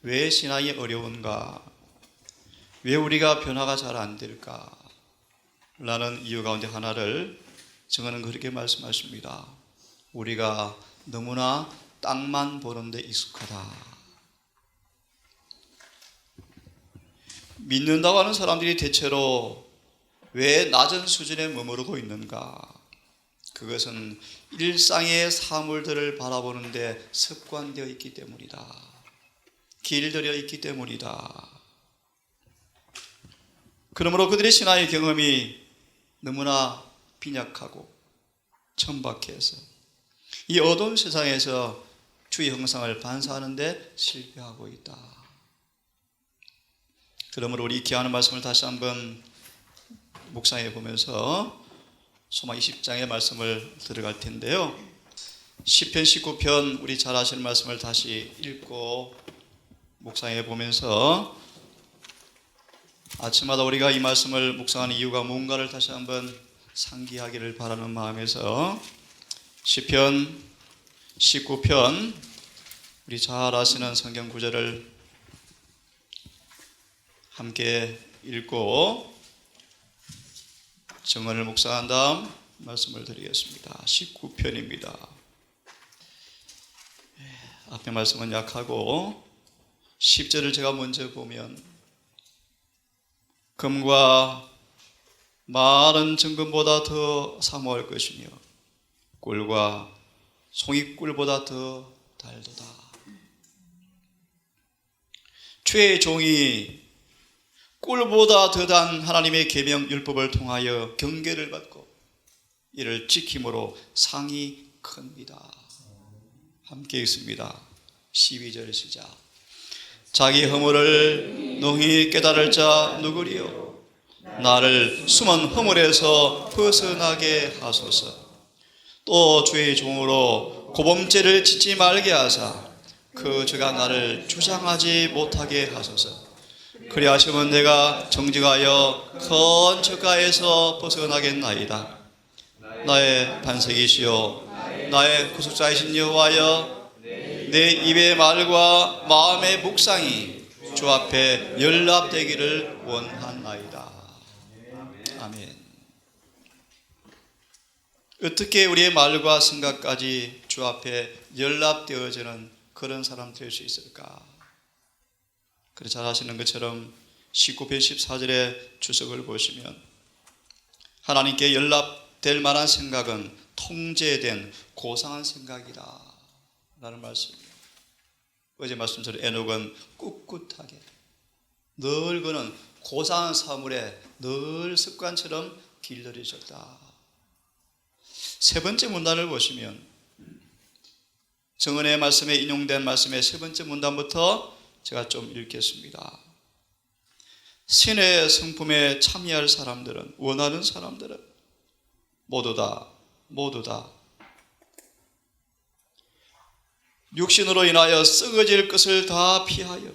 왜 신앙이 어려운가? 왜 우리가 변화가 잘 안 될까? 라는 이유 가운데 하나를 증언은 그렇게 말씀하십니다. 우리가 너무나 땅만 보는 데 익숙하다. 믿는다고 하는 사람들이 대체로 왜 낮은 수준에 머무르고 있는가? 그것은 일상의 사물들을 바라보는데 습관되어 있기 때문이다. 길들여 있기 때문이다. 그러므로 그들의 신앙의 경험이 너무나 빈약하고 천박해서 이 어두운 세상에서 주의 형상을 반사하는 데 실패하고 있다. 그러므로 우리 기하는 말씀을 다시 한번 묵상해 보면서 소망 20장의 말씀을 들어갈 텐데요. 시편 19편 우리 잘 아시는 말씀을 다시 읽고 묵상해 보면서 아침마다 우리가 이 말씀을 묵상하는 이유가 뭔가를 다시 한번 상기하기를 바라는 마음에서 시편 19편 우리 잘 아시는 성경 구절을 함께 읽고 정언을 묵상한 다음 말씀을 드리겠습니다. 19편입니다. 앞에 말씀은 약하고 10절을 제가 먼저 보면 금과 마른 정금보다 더 사모할 것이며 꿀과 송이꿀보다 더 달도다. 주의 종이 꿀보다 더 단 하나님의 계명 율법을 통하여 경계를 받고 이를 지킴으로 상이 큽니다. 함께 읽습니다. 12절 시작. 자기 허물을 능히 깨달을 자 누구리요? 나를 숨은 허물에서 벗어나게 하소서. 또 주의 종으로 고범죄를 짓지 말게 하사 그 죄가 나를 주장하지 못하게 하소서. 그리하시면 내가 정직하여 큰 저가에서 벗어나겠나이다. 나의 반석이시요 나의 구속자이신 여호와여, 내 입의 말과 마음의 묵상이 주 앞에 연락되기를 원하나이다. 아멘. 어떻게 우리의 말과 생각까지 주 앞에 연락되어지는 그런 사람 될 수 있을까? 그래 잘 아시는 것처럼 19편 14절의 주석을 보시면 하나님께 연락될 만한 생각은 통제된 고상한 생각이다 라는 말씀입니다. 어제 말씀처럼 에녹은 꿋꿋하게 늘 그는 고상한 사물에 늘 습관처럼 길들여졌다. 세 번째 문단을 보시면 정언의 말씀에 인용된 말씀의 세 번째 문단부터 제가 좀 읽겠습니다. 신의 성품에 참여할 사람들은, 원하는 사람들은 모두 다 육신으로 인하여 썩어질 것을 다 피하여,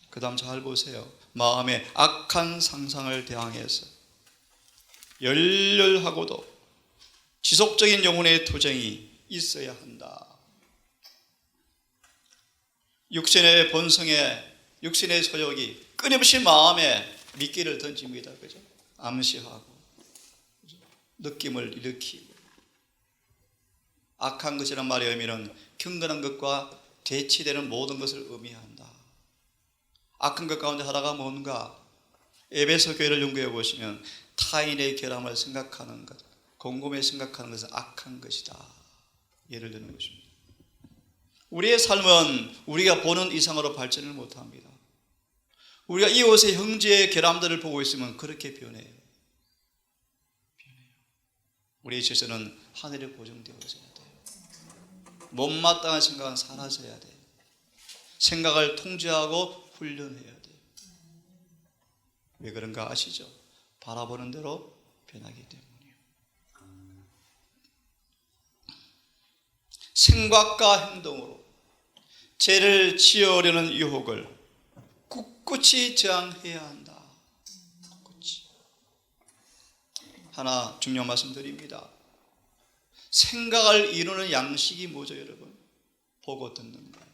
그 다음 잘 보세요. 마음에 악한 상상을 대항해서 열렬하고도 지속적인 영혼의 투쟁이 있어야 한다. 육신의 본성에, 육신의 소욕이 끊임없이 마음에 미끼를 던집니다. 그죠? 암시하고, 그죠? 느낌을 일으키고. 악한 것이란 말의 의미는 경건한 것과 대치되는 모든 것을 의미한다. 악한 것 가운데 하나가 뭔가? 에베소 교회를 연구해 보시면 타인의 결함을 생각하는 것, 곰곰이 생각하는 것은 악한 것이다. 예를 드는 것입니다. 우리의 삶은 우리가 보는 이상으로 발전을 못합니다. 우리가 이웃의 형제의 결함들을 보고 있으면 그렇게 변해요. 우리의 질서는 하늘에 고정되어져야 돼요. 못마땅한 생각은 사라져야 돼요. 생각을 통제하고 훈련해야 돼요. 왜 그런가 아시죠? 바라보는 대로 변하기 때문이에요. 생각과 행동으로 죄를 지으려는 유혹을 굳굳이 저항해야 한다. 굳이. 하나 중요한 말씀 드립니다. 생각을 이루는 양식이 뭐죠, 여러분? 보고 듣는 거예요.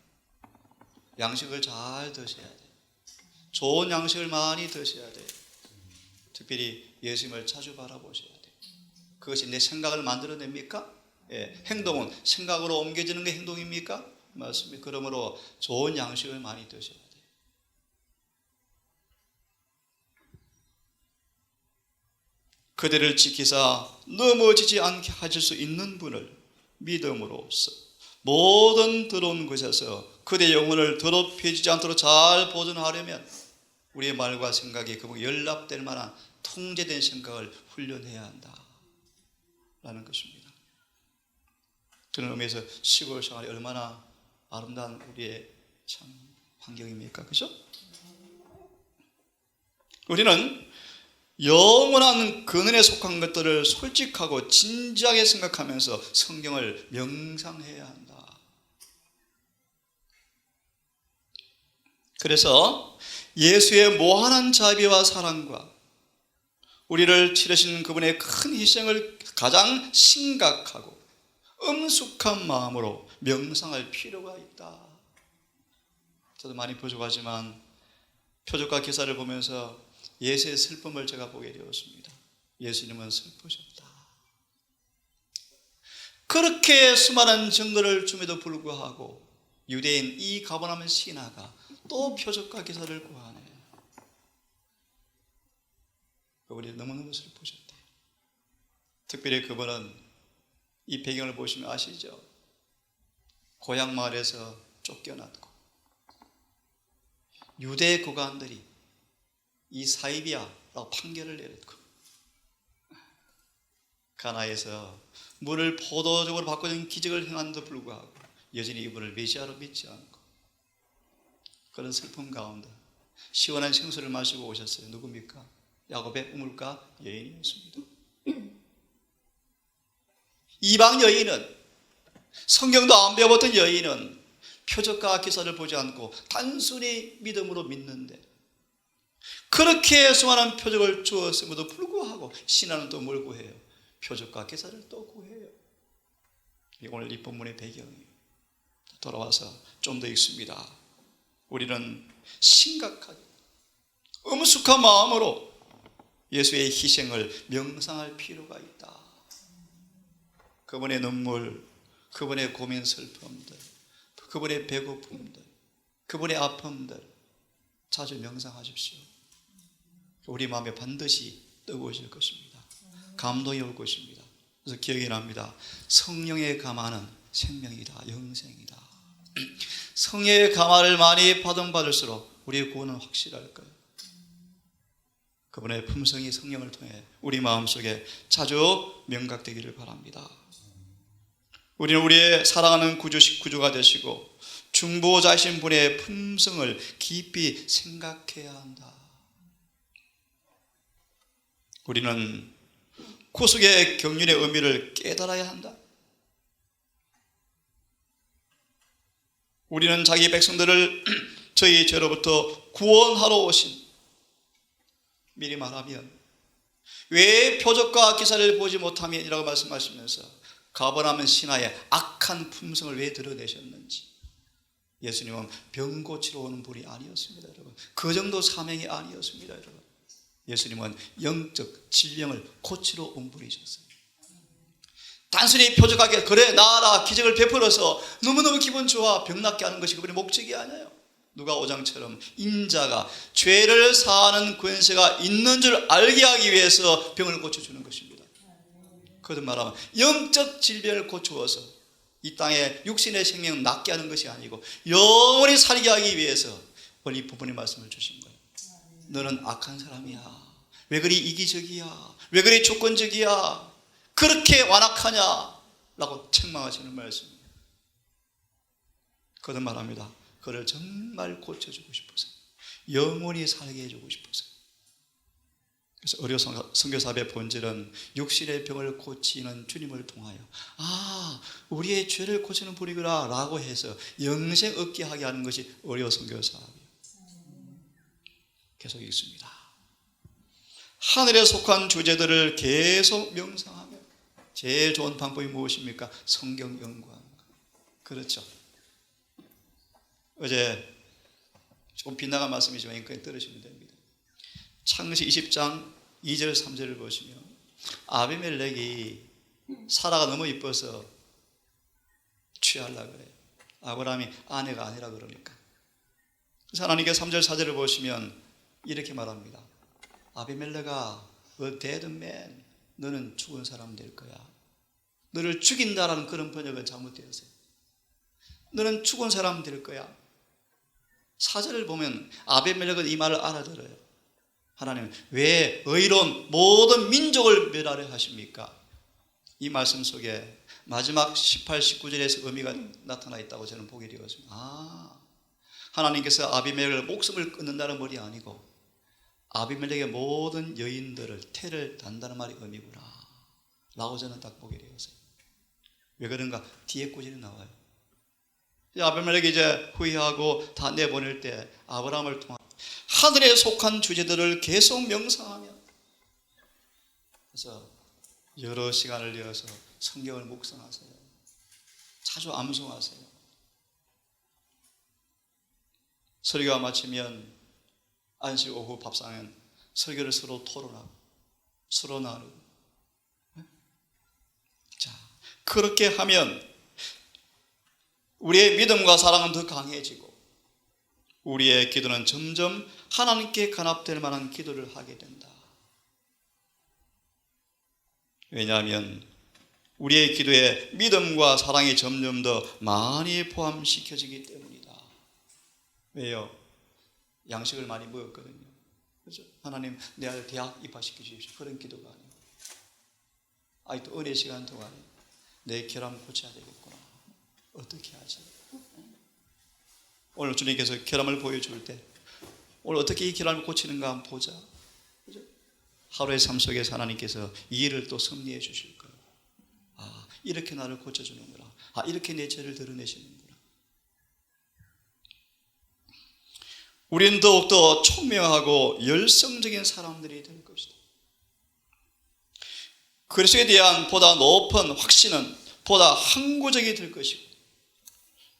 양식을 잘 드셔야 돼요. 좋은 양식을 많이 드셔야 돼요. 특별히 예수님을 자주 바라보셔야 돼요. 그것이 내 생각을 만들어냅니까? 예, 행동은 생각으로 옮겨지는 게 행동입니까? 맞습니다. 그러므로 좋은 양식을 많이 드셔야 돼요. 그대를 지키사 넘어지지 않게 하실 수 있는 분을 믿음으로써 모든 더러운 것에서 그대 영혼을 더럽혀지지 않도록 잘 보존하려면 우리의 말과 생각이 그분 연락될 만한 통제된 생각을 훈련해야 한다 라는 것입니다. 그런 의미에서 시골 생활이 얼마나 아름다운 우리의 참 환경입니까? 그렇죠? 우리는 영원한 근원에 속한 것들을 솔직하고 진지하게 생각하면서 성경을 명상해야 한다. 그래서 예수의 무한한 자비와 사랑과 우리를 치르신 그분의 큰 희생을 가장 심각하고 엄숙한 마음으로 명상할 필요가 있다. 저도 많이 부족하지만 표적과 기사를 보면서 예수의 슬픔을 제가 보게 되었습니다. 예수님은 슬프셨다. 그렇게 수많은 증거를 줌에도 불구하고 유대인 이 가버나움 신하가 또 표적과 기사를 구하네. 그분이 너무너무 슬프셨대요. 특별히 그분은 이 배경을 보시면 아시죠? 고향 마을에서 쫓겨났고 유대 국왕들이 이 사이비야라고 판결을 내렸고 가나에서 물을 포도적으로 바꾸는 기적을 행한데도 불구하고 여전히 이분을 메시아로 믿지 않고 그런 슬픔 가운데 시원한 생수를 마시고 오셨어요. 누굽니까? 야곱의 우물가 여인이었습니다. 이방 여인은 성경도 안 배워봤던 여인은 표적과 기사를 보지 않고 단순히 믿음으로 믿는데 그렇게 수많은 표적을 주었음에도 불구하고 신하는 또 뭘 구해요? 표적과 기사를 또 구해요. 오늘 이 본문의 배경이에요. 돌아와서 좀 더 읽습니다. 우리는 심각하게 엄숙한 마음으로 예수의 희생을 명상할 필요가 있다. 그분의 눈물, 그분의 고민 슬픔들, 그분의 배고픔들, 그분의 아픔들 자주 명상하십시오. 우리 마음에 반드시 뜨거워질 것입니다. 감동이 올 것입니다. 그래서 기억이 납니다. 성령의 감화는 생명이다, 영생이다. 성령의 감화를 많이 받을수록 우리의 구원은 확실할 거예요. 그분의 품성이 성령을 통해 우리 마음속에 자주 명각되기를 바랍니다. 우리는 우리의 사랑하는 구주가 되시고 중보자이신 분의 품성을 깊이 생각해야 한다. 우리는 구속의 경륜의 의미를 깨달아야 한다. 우리는 자기 백성들을 저희 죄로부터 구원하러 오신, 미리 말하면 왜 표적과 기사를 보지 못함이라고 말씀하시면서 가버나움 신하의 악한 품성을 왜 드러내셨는지. 예수님은 병 고치러 오는 분이 아니었습니다, 여러분. 그 정도 사명이 아니었습니다, 여러분. 예수님은 영적 질병을 고치러 온 분이셨어요. 단순히 표적하게 그래 나아라 기적을 베풀어서 너무너무 기분 좋아 병 낫게 하는 것이 그분의 목적이 아니에요. 누가 5장처럼 인자가 죄를 사하는 권세가 있는 줄 알게 하기 위해서 병을 고쳐주는 것입니다. 그것은 말하면 영적 질병을 고쳐서 이 땅에 육신의 생명을 낫게 하는 것이 아니고 영원히 살게 하기 위해서 오늘 이 부분의 말씀을 주신 거예요. 너는 악한 사람이야. 왜 그리 이기적이야? 왜 그리 조건적이야? 그렇게 완악하냐? 라고 책망하시는 말씀입니다. 그것은 말합니다. 그를 정말 고쳐주고 싶어서, 영원히 살게 해주고 싶어서. 그래서 의료 선교사업의 본질은 육신의 병을 고치는 주님을 통하여 우리의 죄를 고치는 분이구나 라고 해서 영생 얻게 하게 하는 것이 의료 선교사업이에요. 계속 읽습니다. 하늘에 속한 주제들을 계속 명상하며 제일 좋은 방법이 무엇입니까? 성경 연구하는 것. 그렇죠. 어제 조금 빗나간 말씀이지만 여기까지 들으시면 됩니다. 창세기 20장 2절 3절을 보시면 아비멜렉이 사라가 너무 이뻐서 취하려고 그래요. 아브라함이 아내가 아니라 그러니까. 그래서 하나님께 3절 4절을 보시면 이렇게 말합니다. 아비멜렉아, a dead man, 너는 죽은 사람 될 거야. 너를 죽인다라는 그런 번역은 잘못되었어요. 너는 죽은 사람 될 거야. 4절을 보면 아비멜렉은 이 말을 알아들어요. 하나님, 왜 의로운 모든 민족을 멸하려 하십니까? 이 말씀 속에 마지막 18, 19절에서 의미가 나타나 있다고 저는 보게 되었습니다. 하나님께서 아비멜렉의 목숨을 끊는다는 말이 아니고 아비멜렉의 모든 여인들을 태를 단다는 말이 의미구나 라고 저는 딱 보게 되었어요. 왜 그런가? 뒤에 구절이 나와요. 아비멜렉이 이제 후회하고 다 내보낼 때 아브라함을 통한 하늘에 속한 주제들을 계속 명상하며, 그래서 여러 시간을 내어서 성경을 묵상하세요. 자주 암송하세요. 설교가 마치면 안식 오후 밥상엔 설교를 서로 토론하고 서로 나누고. 자, 그렇게 하면 우리의 믿음과 사랑은 더 강해지고 우리의 기도는 점점 하나님께 간합될 만한 기도를 하게 된다. 왜냐하면 우리의 기도에 믿음과 사랑이 점점 더 많이 포함시켜지기 때문이다. 왜요? 양식을 많이 먹었거든요. 그렇죠? 하나님, 내 아들 대학 입학시켜 주십시오. 그런 기도가 아니고, 아직도 은혜 시간 동안에 내 결함 고쳐야 되겠구나. 어떻게 하지? 오늘 주님께서 결함을 보여줄 때 오늘 어떻게 이 결함을 고치는가 한번 보자. 그렇죠? 하루의 삶 속에서 하나님께서 이 일을 또 섭리해 주실 거예요. 이렇게 나를 고쳐주는구나. 이렇게 내 죄를 드러내시는구나. 우리는 더욱더 총명하고 열성적인 사람들이 될 것이다. 그리스도에 대한 보다 높은 확신은 보다 항구적이 될 것이고,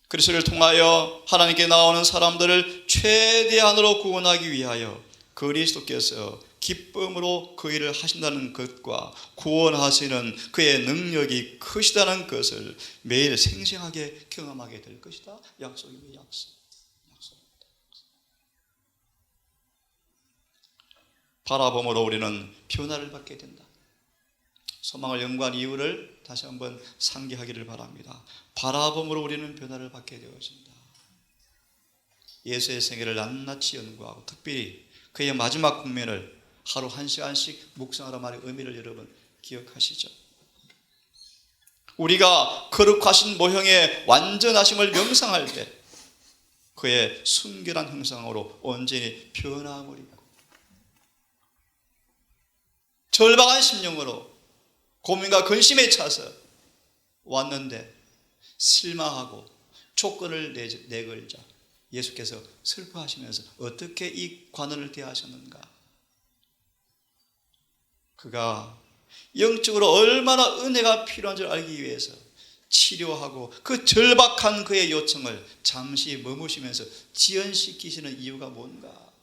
그리스도를 통하여 하나님께 나오는 사람들을 최대한으로 구원하기 위하여 그리스도께서 기쁨으로 그 일을 하신다는 것과 구원하시는 그의 능력이 크시다는 것을 매일 생생하게 경험하게 될 것이다. 약속입니다. 약속입니다. 바라봄으로 우리는 변화를 받게 된다. 소망을 연구한 이유를 다시 한번 상기하기를 바랍니다. 바라봄으로 우리는 변화를 받게 되어진다. 예수의 생애를 낱낱이 연구하고 특별히 그의 마지막 국면을 하루 1시간씩 묵상하라 말의 의미를 여러분 기억하시죠? 우리가 거룩하신 모형의 완전하심을 명상할 때 그의 순결한 형상으로 온전히 변함을 입고 절박한 심령으로 고민과 근심에 차서 왔는데 실망하고 조건을 내걸자 예수께서 슬퍼하시면서 어떻게 이 관원을 대하셨는가? 그가 영적으로 얼마나 은혜가 필요한 줄 알기 위해서 치료하고 그 절박한 그의 요청을 잠시 머무시면서 지연시키시는 이유가 뭔가?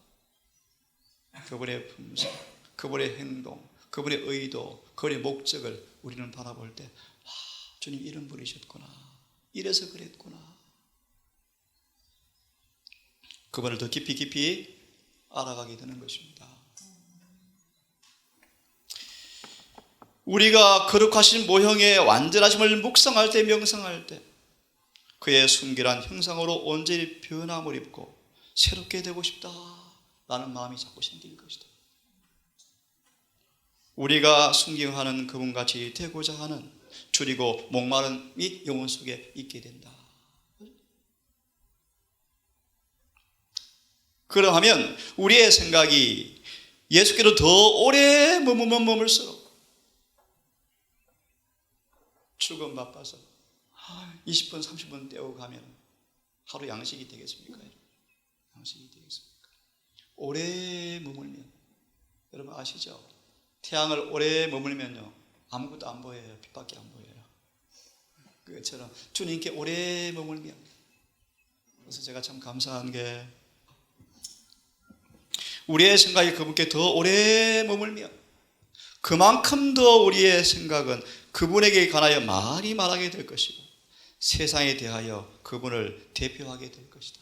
그분의 품성, 그분의 행동, 그분의 의도, 그분의 목적을 우리는 바라볼 때 주님 이런 분이셨구나, 이래서 그랬구나. 그분을 더 깊이 알아가게 되는 것입니다. 우리가 거룩하신 모형의 완전하심을 묵상할 때, 명상할 때 그의 순결한 형상으로 온전히 변함을 입고 새롭게 되고 싶다라는 마음이 자꾸 생길 것이다. 우리가 순경하는 그분같이 되고자 하는 줄이고 목마름이 영혼 속에 있게 된다. 그러하면 우리의 생각이 예수께로 더 오래 머물수록 출근 바빠서 20분 30분 떼고 가면 하루 양식이 되겠습니까? 양식이 되겠습니까? 오래 머물면 여러분 아시죠? 태양을 오래 머물면요 아무것도 안 보여요. 빛밖에 안 보여요. 그것처럼 주님께 오래 머물면, 그래서 제가 참 감사한 게 우리의 생각이 그분께 더 오래 머물며 그만큼 더 우리의 생각은 그분에게 관하여 많이 말하게 될 것이고 세상에 대하여 그분을 대표하게 될 것이다.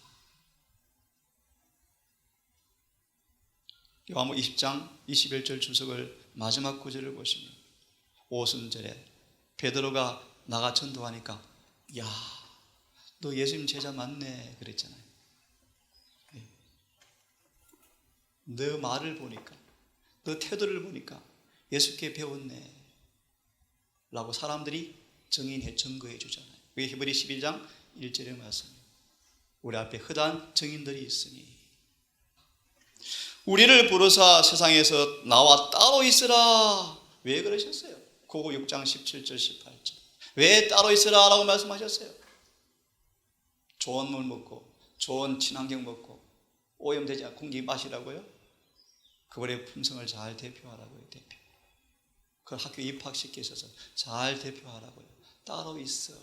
요한복음 20장 21절 주석을 마지막 구절을 보시면 오순절에 베드로가 나가 전도하니까 야, 너 예수님 제자 맞네 그랬잖아요. 너 말을 보니까 너 태도를 보니까 예수께 배웠네 라고 사람들이 증거해 주잖아요. 그게 히브리 11장 1절의 말씀입니다. 우리 앞에 흔한 증인들이 있으니 우리를 부르사 세상에서 나와 따로 있으라. 왜 그러셨어요? 고고 6장 17절 18절 왜 따로 있으라 라고 말씀하셨어요? 좋은 물 먹고 좋은 친환경 먹고 오염되지 않은 공기 마시라고요? 그분의 품성을 잘 대표하라고요. 대표. 그 학교 입학시켜 있어서 잘 대표하라고요. 따로 있어.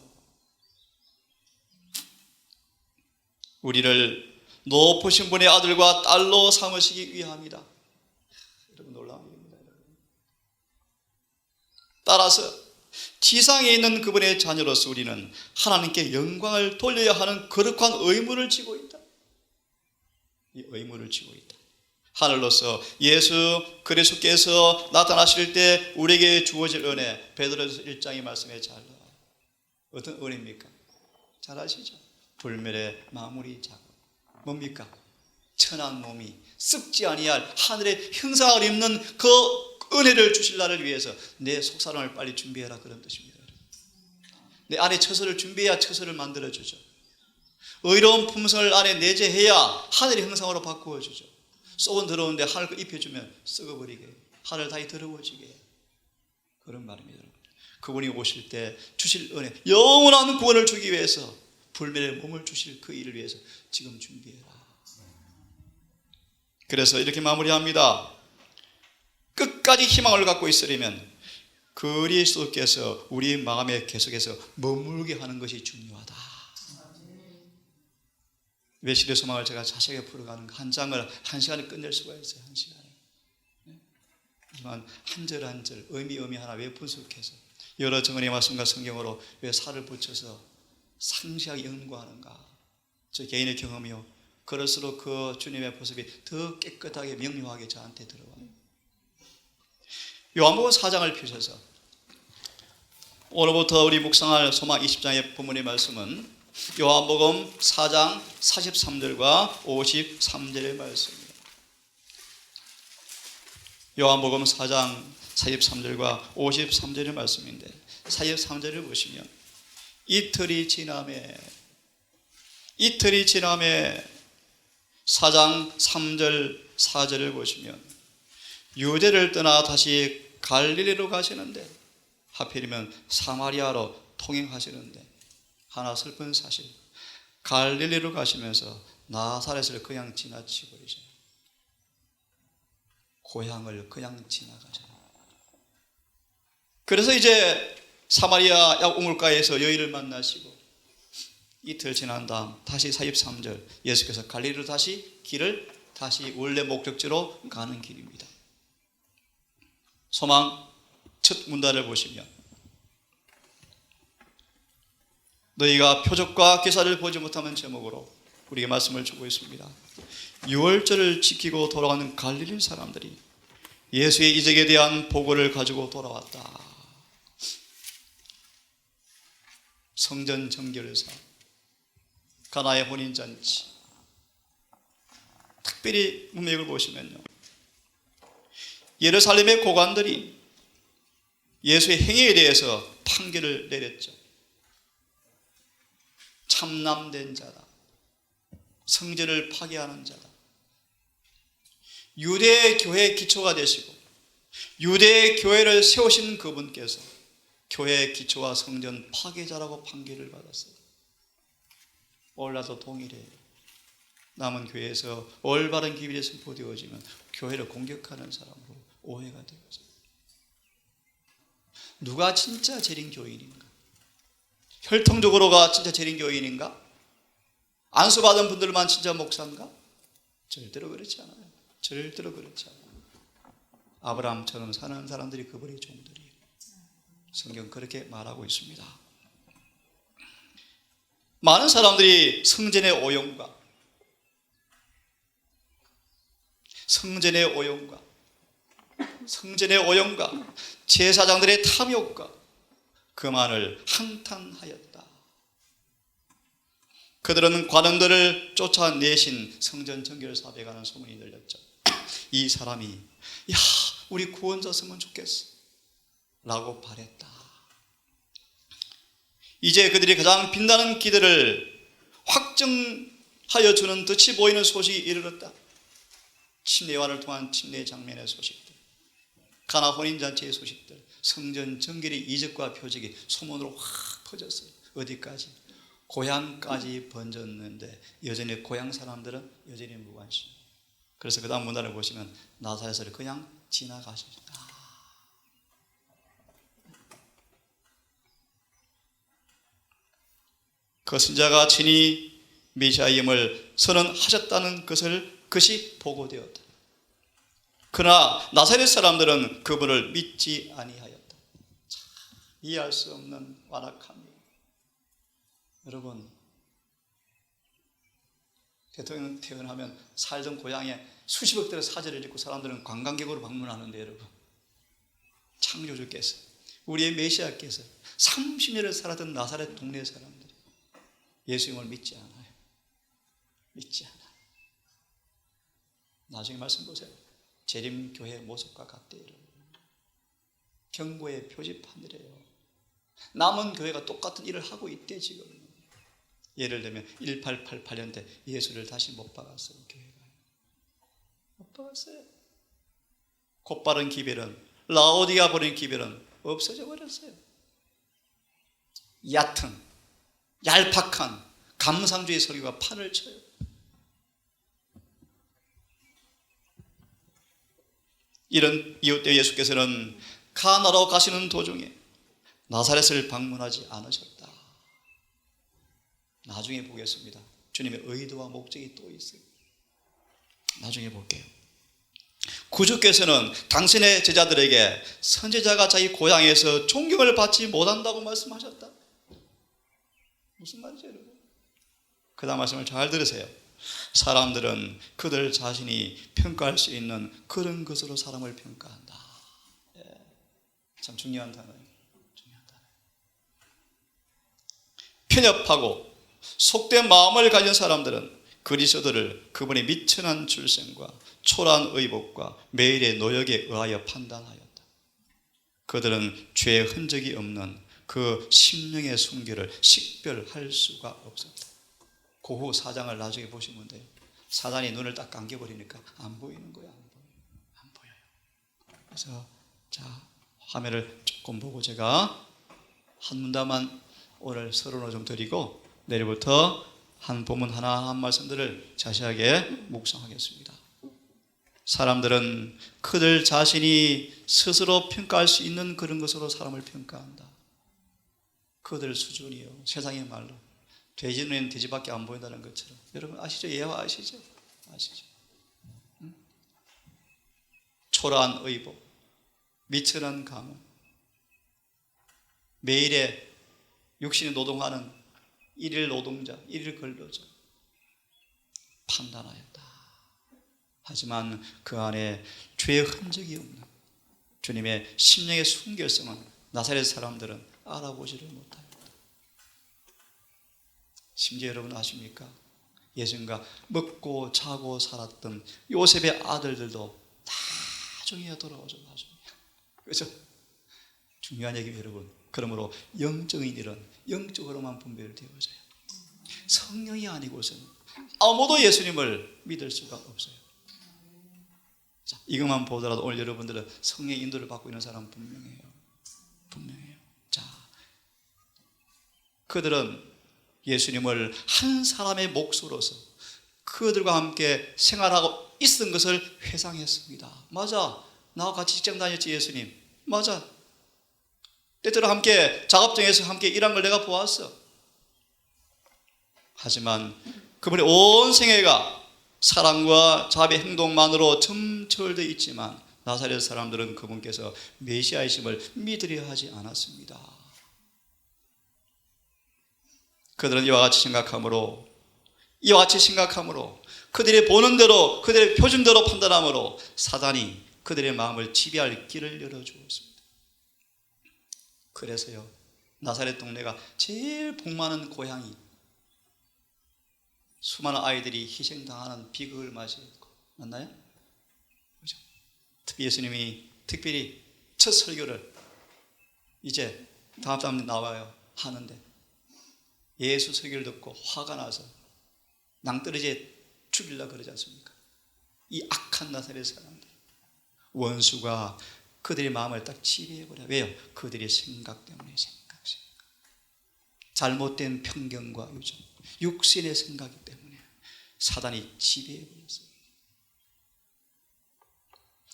우리를 높으신 분의 아들과 딸로 삼으시기 위함이다. 여러분 놀라운 일입니다. 따라서 지상에 있는 그분의 자녀로서 우리는 하나님께 영광을 돌려야 하는 거룩한 의무를 지고 있다. 이 의무를 지고 있다. 하늘로서 예수 그리스도께서 나타나실 때 우리에게 주어질 은혜, 베드로전서 1장의 말씀에 잘 나와요. 어떤 은혜입니까? 잘 아시죠? 불멸의 마무리 작업. 뭡니까? 천한 몸이 썩지 아니할 하늘의 형상을 입는 그 은혜를 주실 날을 위해서 내 속사람을 빨리 준비해라 그런 뜻입니다. 내 안에 처소를 준비해야 처소를 만들어주죠. 의로운 품성을 안에 내재해야 하늘의 형상으로 바꾸어주죠. 썩은 더러운데 하늘 거 입혀주면 썩어버리게, 하늘 다시 더러워지게, 그런 말입니다. 그분이 오실 때 주실 은혜, 영원한 구원을 주기 위해서 불멸의 몸을 주실 그 일을 위해서 지금 준비해라. 그래서 이렇게 마무리합니다. 끝까지 희망을 갖고 있으려면 그리스도께서 우리 마음에 계속해서 머물게 하는 것이 중요하다. 외실의 소망을 제가 자세하게 풀어가는 한 장을 한 시간에 끝낼 수가 있어요. 한 시간에. 하지만 한 절 한 절 의미 하나 왜 분석해서 여러 정언의 말씀과 성경으로 왜 살을 붙여서 상세하게 연구하는가. 저 개인의 경험이요. 그럴수록 그 주님의 모습이 더 깨끗하게 명료하게 저한테 들어와요. 요한복음 4장을 펴셔서 오늘부터 우리 묵상할 소망 20장의 본문의 말씀은 요한복음 4장 43절과 53절의 말씀입니다. 요한복음 4장 43절과 53절의 말씀인데 43절을 보시면 이틀이 지남에 4장 3절 4절을 보시면 유대를 떠나 다시 갈릴리로 가시는데 하필이면 사마리아로 통행하시는데 하나 슬픈 사실, 갈릴리로 가시면서 나사렛을 그냥 지나치고 버리셔요. 고향을 그냥 지나가셔요. 그래서 이제 사마리아 약 우물가에서 여인을 만나시고 이틀 지난 다음 다시 43절 예수께서 갈릴리로 다시 길을 다시 원래 목적지로 가는 길입니다. 소망 첫 문단을 보시면 너희가 표적과 기사를 보지 못하는 제목으로 우리에게 말씀을 주고 있습니다. 유월절을 지키고 돌아가는 갈릴리 사람들이 예수의 이적에 대한 보고를 가지고 돌아왔다. 성전 정결사, 가나의 혼인잔치, 특별히 문맥을 보시면요, 예루살렘의 고관들이 예수의 행위에 대해서 판결을 내렸죠. 참남된 자다, 성전을 파괴하는 자다. 유대 교회의 기초가 되시고 유대 교회를 세우신 그분께서 교회의 기초와 성전 파괴자라고 판결을 받았어요. 올라도 동일해요. 남은 교회에서 올바른 기밀이 선포되어지면 교회를 공격하는 사람으로 오해가 되어져요. 누가 진짜 재림교인인가? 혈통적으로가 진짜 재림교인인가? 안수받은 분들만 진짜 목사인가? 절대로 그렇지 않아요. 절대로 그렇지 않아요. 아브라함처럼 사는 사람들이 그분의 종들이에요. 성경 그렇게 말하고 있습니다. 많은 사람들이 성전의 오용과 제사장들의 탐욕과 그만을 한탄하였다. 그들은 관원들을 쫓아내신 성전 정결 사업에 관한 소문이 들렸죠. 이 사람이 야, 우리 구원자였으면 좋겠어 라고 바랬다. 이제 그들이 가장 빛나는 기대를 확증하여 주는 듯이 보이는 소식이 이르렀다. 침례 요한을 통한 침례 장면의 소식들, 가나 혼인잔치의 소식들, 성전 정결의 이적과 표적이 소문으로 확 퍼졌어요. 어디까지? 고향까지 번졌는데 여전히 고향 사람들은 여전히 무관심. 그래서 그 다음 문단을 보시면 나사렛을 그냥 지나가셨다. 그 선자가 친히 메시아임을 선언하셨다는 것이 보고되었다. 그러나 나사렛 사람들은 그분을 믿지 아니하였다. 참 이해할 수 없는 완악함이에요. 여러분, 대통령 퇴원하면 살던 고향에 수십억 대의 사제를 짓고 사람들은 관광객으로 방문하는데, 여러분, 창조주께서, 우리의 메시아께서 30년을 살았던 나사렛 동네 사람들이 예수님을 믿지 않아요. 믿지 않아요. 나중에 말씀 보세요. 재림교회 모습과 같대요. 경고의 표지판이래요. 남은 교회가 똑같은 일을 하고 있대 지금. 예를 들면 1888년 때 예수를 다시 못 박았어요. 교회가 못 박았어요. 곧바른 기별은, 라오디가 버린 기별은 없어져 버렸어요. 얕은, 얄팍한 감상주의 설교가 판을 쳐요. 이런 이유 때 예수께서는 가나로 가시는 도중에 나사렛을 방문하지 않으셨다. 나중에 보겠습니다. 주님의 의도와 목적이 또 있어요. 나중에 볼게요. 구주께서는 당신의 제자들에게 선지자가 자기 고향에서 존경을 받지 못한다고 말씀하셨다. 무슨 말이죠, 여러분? 그 다음 말씀을 잘 들으세요. 사람들은 그들 자신이 평가할 수 있는 그런 것으로 사람을 평가한다. 예, 참 중요한 단어예요. 편협하고 속된 마음을 가진 사람들은 그리스도를 그분의 미천한 출생과 초라한 의복과 매일의 노역에 의하여 판단하였다. 그들은 죄의 흔적이 없는 그 심령의 순결을 식별할 수가 없었다. 그 후 사장을 나중에 보시면 돼요. 사단이 눈을 딱 감겨버리니까 안 보이는 거야. 안 보여요. 그래서 자, 화면을 조금 보고 제가 한 문단만 오늘 서론을 좀 드리고 내일부터 한 본문 하나 한 말씀들을 자세하게 묵상하겠습니다. 사람들은 그들 자신이 스스로 평가할 수 있는 그런 것으로 사람을 평가한다. 그들 수준이요. 세상의 말로 돼지 눈에는 돼지밖에 안 보인다는 것처럼. 여러분 아시죠? 예화 아시죠? 응? 초라한 의복, 미천한 가문, 매일의 육신이 노동하는 일일 노동자, 일일 근로자 판단하였다. 하지만 그 안에 죄의 흔적이 없는 주님의 심령의 순결성은 나사렛 사람들은 알아보지를 못합니다. 심지어 여러분 아십니까? 예전과 먹고 자고 살았던 요셉의 아들들도 나중에 돌아오죠. 나중에. 그렇죠? 중요한 얘기예요, 여러분. 그러므로 영적인 일은 영적으로만 분별되어져요. 성령이 아니고서는 아무도 예수님을 믿을 수가 없어요. 자, 이것만 보더라도 오늘 여러분들은 성령의 인도를 받고 있는 사람 분명해요. 분명해요. 자, 그들은 예수님을 한 사람의 몫으로서 그들과 함께 생활하고 있었던 것을 회상했습니다. 맞아, 나와 같이 직장 다녔지 예수님. 맞아, 때때로 함께 작업장에서 함께 일한 걸 내가 보았어. 하지만 그분의 온 생애가 사랑과 자비의 행동만으로 점철되어 있지만 나사렛 사람들은 그분께서 메시아이심을 믿으려 하지 않았습니다. 그들은 이와 같이 생각함으로 그들이 보는 대로 그들의 표준대로 판단함으로 사단이 그들의 마음을 지배할 길을 열어주었습니다. 그래서요, 나사렛 동네가 제일 복 많은 고향이 수많은 아이들이 희생당하는 비극을 맞이했고, 맞나요? 그렇죠? 예수님이 특별히 첫 설교를 이제 다음 주에 나와요 하는데 예수 설교를 듣고 화가 나서 낭떠러지에 죽이려고 그러지 않습니까? 이 악한 나사렛 사람들, 원수가 그들의 마음을 딱 지배해버려요. 왜요? 그들의 생각 때문에. 잘못된 편견과 유정, 육신의 생각이 때문에 사단이 지배해버렸어요.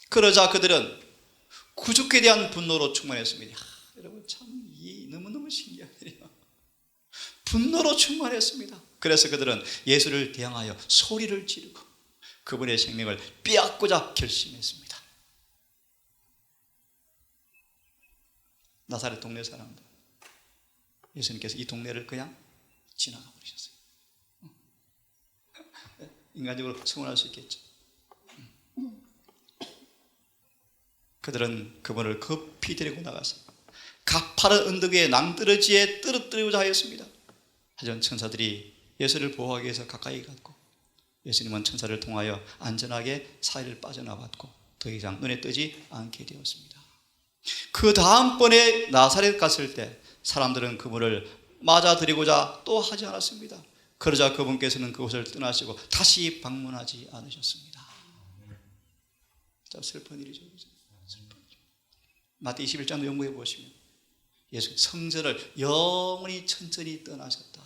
그러자 그들은 구주께 대한 분노로 충만했습니다. 여러분 참 너무너무 신기한 일이에요. 분노로 충만했습니다. 그래서 그들은 예수를 대항하여 소리를 지르고 그분의 생명을 빼앗고자 결심했습니다. 나사렛 동네 사람들, 예수님께서 이 동네를 그냥 지나가 버리셨어요. 인간적으로 서운할 수 있겠죠. 그들은 그분을 급히 데리고 나가서 가파른 언덕 위에 낭떠러지에 떨어뜨리고자 하였습니다. 하지만 천사들이 예수를 보호하기 위해서 가까이 갔고 예수님은 천사를 통하여 안전하게 사이를 빠져나왔고 더 이상 눈에 띄지 않게 되었습니다. 그 다음번에 나사렛 갔을 때 사람들은 그분을 맞아들이고자 또 하지 않았습니다. 그러자 그분께서는 그곳을 떠나시고 다시 방문하지 않으셨습니다. 참 슬픈 일이죠. 슬픈 일. 마태 21장도 연구해 보시면 예수 성전을 영원히 천천히 떠나셨다.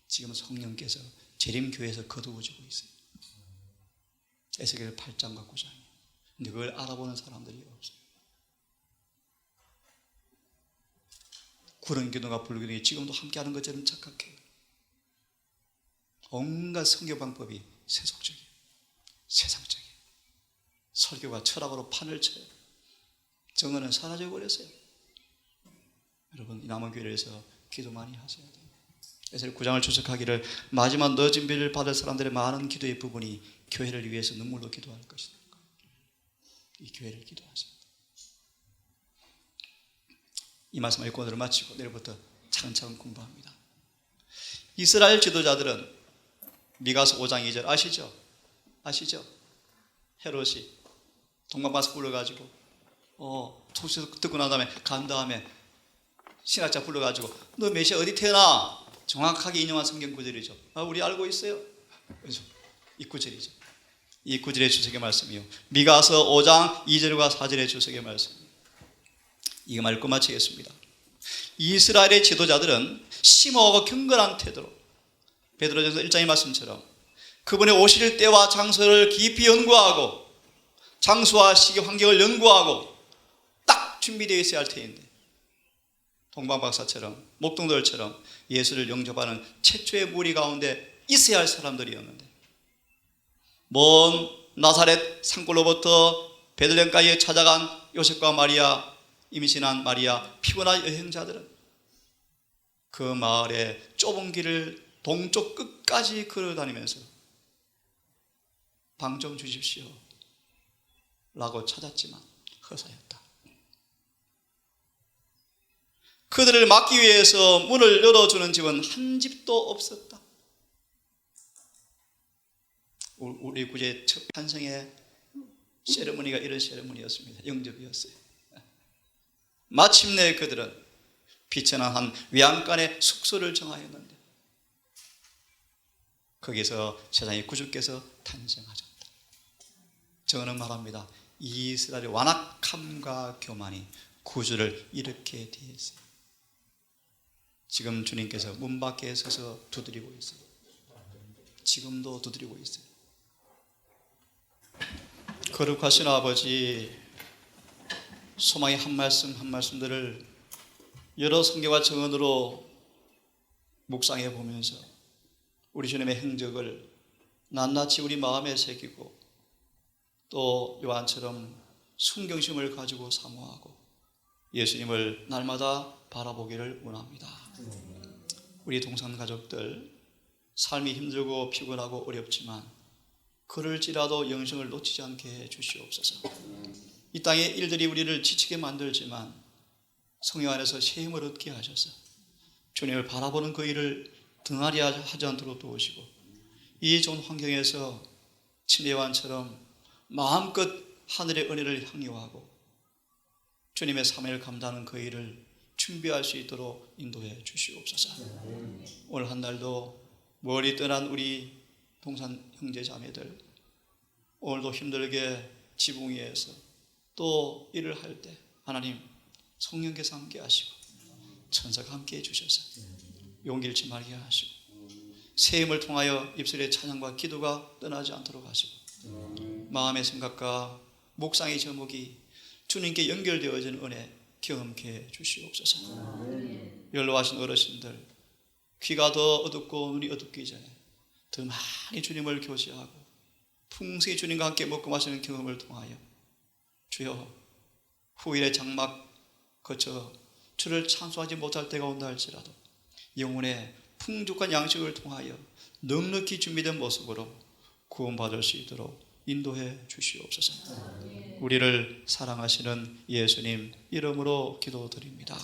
지금 성령께서 재림교회에서 거두어지고 있어요. 에스겔 8장과 9장. 근데 그걸 알아보는 사람들이 없어요. 구른기도가 불기도가 지금도 함께하는 것처럼 착각해요. 온갖 성교 방법이 세속적이에요. 세상적이에요. 설교가 철학으로 판을 쳐요. 정언은 사라져 버렸어요. 여러분 이 남은 교회에서 기도 많이 하셔야 돼요. 에스겔 9장을 주석하기를 마지막 늦은 비를 받을 사람들의 많은 기도의 부분이 교회를 위해서 눈물로 기도할 것이다. 이 교회를 기도하세요. 이 말씀을 읽고 오늘을 마치고 내일부터 차근차근 공부합니다. 이스라엘 지도자들은 미가서 5장 2절 아시죠? 아시죠? 헤롯이 동방바스 불러가지고 소식 듣고 난 다음에 간 다음에 신학자 불러가지고 너 메시아 어디 태어나? 정확하게 인용한 성경 구절이죠. 우리 알고 있어요. 그래서 이 구절이죠. 이 구절의 주석의 말씀이요. 미가서 5장 2절과 4절의 주석의 말씀. 이거 말고 마치겠습니다. 이스라엘의 지도자들은 심오하고 경건한 태도로 베드로전서 1장의 말씀처럼 그분의 오실 때와 장소를 깊이 연구하고 장소와 시기 환경을 연구하고 딱 준비되어 있어야 할 테인데 동방박사처럼 목동들처럼 예수를 영접하는 최초의 무리 가운데 있어야 할 사람들이었는데 먼 나사렛 산골로부터 베들레헴까지 찾아간 요셉과 마리아, 임신한 마리아, 피곤한 여행자들은 그 마을의 좁은 길을 동쪽 끝까지 걸어다니면서 방 좀 주십시오 라고 찾았지만 허사였다. 그들을 막기 위해서 문을 열어주는 집은 한 집도 없었다. 우리 구제 첫 환성의 세레머니가 이런 세레머니였습니다. 영접이었어요. 마침내 그들은 비천한 한 외양간에 숙소를 정하였는데 거기서 세상의 구주께서 탄생하셨다. 저는 말합니다. 이스라엘의 완악함과 교만이 구주를 이렇게 대했어요. 지금 주님께서 문 밖에 서서 두드리고 있어요. 지금도 두드리고 있어요. 거룩하신 아버지, 소망의 한 말씀 한 말씀들을 여러 성경과 정언으로 묵상해 보면서 우리 주님의 행적을 낱낱이 우리 마음에 새기고 또 요한처럼 순경심을 가지고 사모하고 예수님을 날마다 바라보기를 원합니다. 우리 동산 가족들 삶이 힘들고 피곤하고 어렵지만 그럴지라도 영생을 놓치지 않게 해 주시옵소서. 이 땅의 일들이 우리를 지치게 만들지만 성령 안에서 새 힘을 얻게 하셔서 주님을 바라보는 그 일을 등하리 하지 않도록 도우시고 이 좋은 환경에서 침례요한처럼 마음껏 하늘의 은혜를 향유하고 주님의 사명을 감당하는 그 일을 준비할 수 있도록 인도해 주시옵소서. 오늘 한 날도 멀리 떠난 우리 동산 형제 자매들 오늘도 힘들게 지붕 위에서 또 일을 할 때 하나님 성령께서 함께 하시고 천사가 함께 해주셔서 용기 잃지 말게 하시고 새 힘을 통하여 입술의 찬양과 기도가 떠나지 않도록 하시고 마음의 생각과 묵상의 제목이 주님께 연결되어지는 은혜 경험케 해 주시옵소서. 연로하신 어르신들 귀가 더 어둡고 눈이 어둡기 전에 더 많이 주님을 교제하고 풍성히 주님과 함께 먹고 마시는 경험을 통하여 주여 후일의 장막 거쳐 주를 찬송하지 못할 때가 온다 할지라도 영혼의 풍족한 양식을 통하여 넉넉히 준비된 모습으로 구원받을 수 있도록 인도해 주시옵소서. 우리를 사랑하시는 예수님 이름으로 기도드립니다.